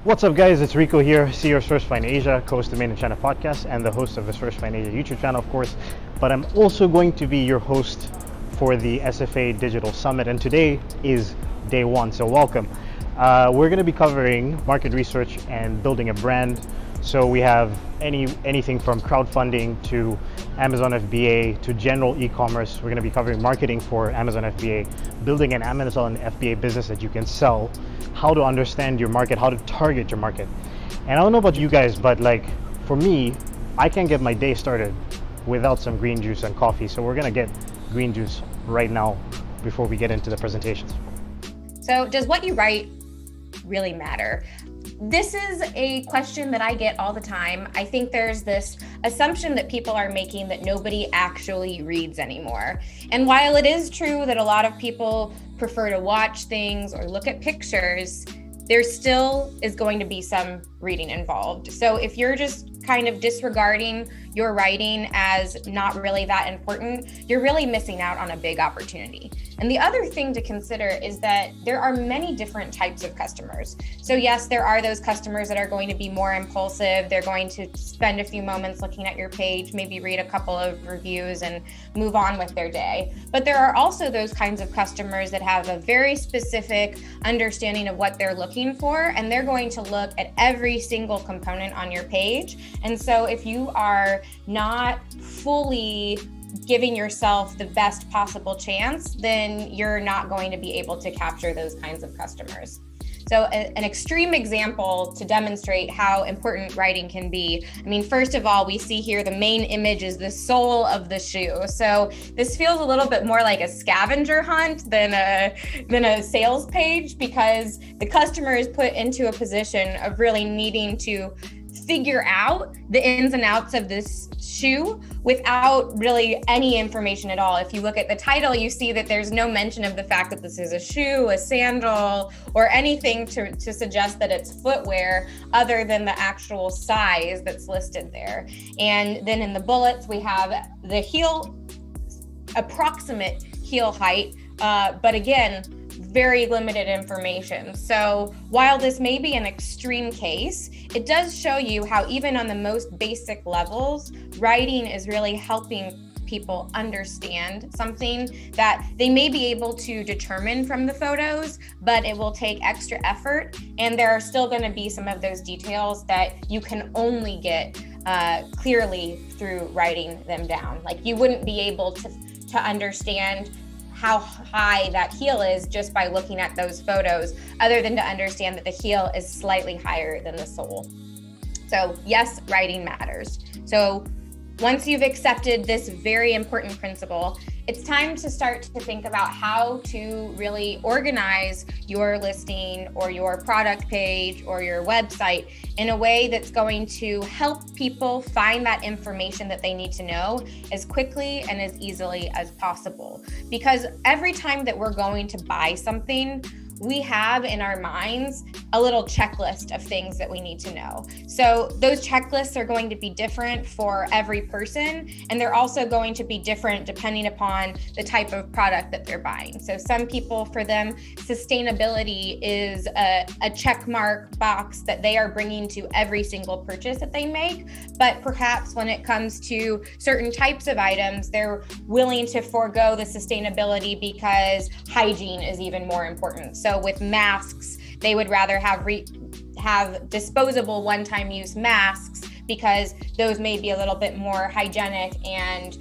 What's up, guys? It's Rico here, CEO of Source Find Asia, co-host of the Main in China podcast, and the host of the Source Find Asia YouTube channel, of course. But I'm also going to be your host for the SFA Digital Summit, and today is day one, so welcome. We're going to be covering market research and building a brand. So we have anything from crowdfunding to Amazon FBA to general e-commerce. We're going to be covering marketing for Amazon FBA, building an Amazon FBA business that you can sell, how to understand your market, how to target your market. And I don't know about you guys, but like for me, I can't get my day started without some green juice and coffee. So we're going to get green juice right now before we get into the presentations. So does what you write really matter? This is a question that I get all the time. I think there's this assumption that people are making that nobody actually reads anymore. And while it is true that a lot of people prefer to watch things or look at pictures, there still is going to be some reading involved. So if you're just kind of disregarding your writing as not really that important, you're really missing out on a big opportunity. And the other thing to consider is that there are many different types of customers. So yes, there are those customers that are going to be more impulsive. They're going to spend a few moments looking at your page, maybe read a couple of reviews and move on with their day. But there are also those kinds of customers that have a very specific understanding of what they're looking for, and they're going to look at every single component on your page. And so if you are not fully giving yourself the best possible chance, then you're not going to be able to capture those kinds of customers. So an extreme example to demonstrate how important writing can be. I mean, first of all, we see here the main image is the sole of the shoe. So this feels a little bit more like a scavenger hunt than a sales page, because the customer is put into a position of really needing to figure out the ins and outs of this shoe without really any information at all. If you look at the title, you see that there's no mention of the fact that this is a shoe, a sandal, or anything to suggest that it's footwear other than the actual size that's listed there. And then in the bullets, we have the heel, approximate heel height, but again, very limited information. So while this may be an extreme case, it does show you how even on the most basic levels, writing is really helping people understand something that they may be able to determine from the photos, but it will take extra effort. And there are still going to be some of those details that you can only get clearly through writing them down. Like you wouldn't be able to understand how high that heel is just by looking at those photos, other than to understand that the heel is slightly higher than the sole. So yes, writing matters. So once you've accepted this very important principle, it's time to start to think about how to really organize your listing or your product page or your website in a way that's going to help people find that information that they need to know as quickly and as easily as possible. Because every time that we're going to buy something, we have in our minds a little checklist of things that we need to know. So those checklists are going to be different for every person, and they're also going to be different depending upon the type of product that they're buying. So some people, for them, sustainability is a check mark box that they are bringing to every single purchase that they make. But perhaps when it comes to certain types of items, they're willing to forego the sustainability because hygiene is even more important. So with masks, they would rather have disposable one-time use masks because those may be a little bit more hygienic and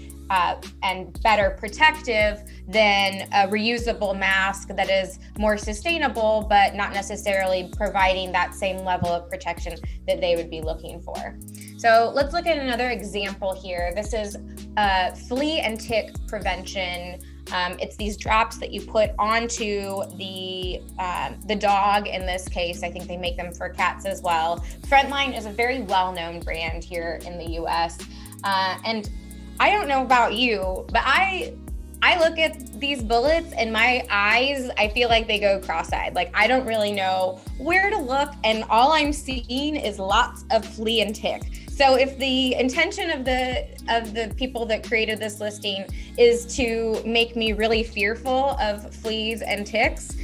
better protective than a reusable mask that is more sustainable, but not necessarily providing that same level of protection that they would be looking for. So let's look at another example here. This is flea and tick prevention. It's these drops that you put onto the dog. In this case, I think they make them for cats as well. Frontline is a very well-known brand here in the US. And I don't know about you, but I look at these bullets and my eyes, I feel like they go cross-eyed. Like I don't really know where to look, and all I'm seeing is lots of flea and tick. So if the intention of the people that created this listing is to make me really fearful of fleas and ticks,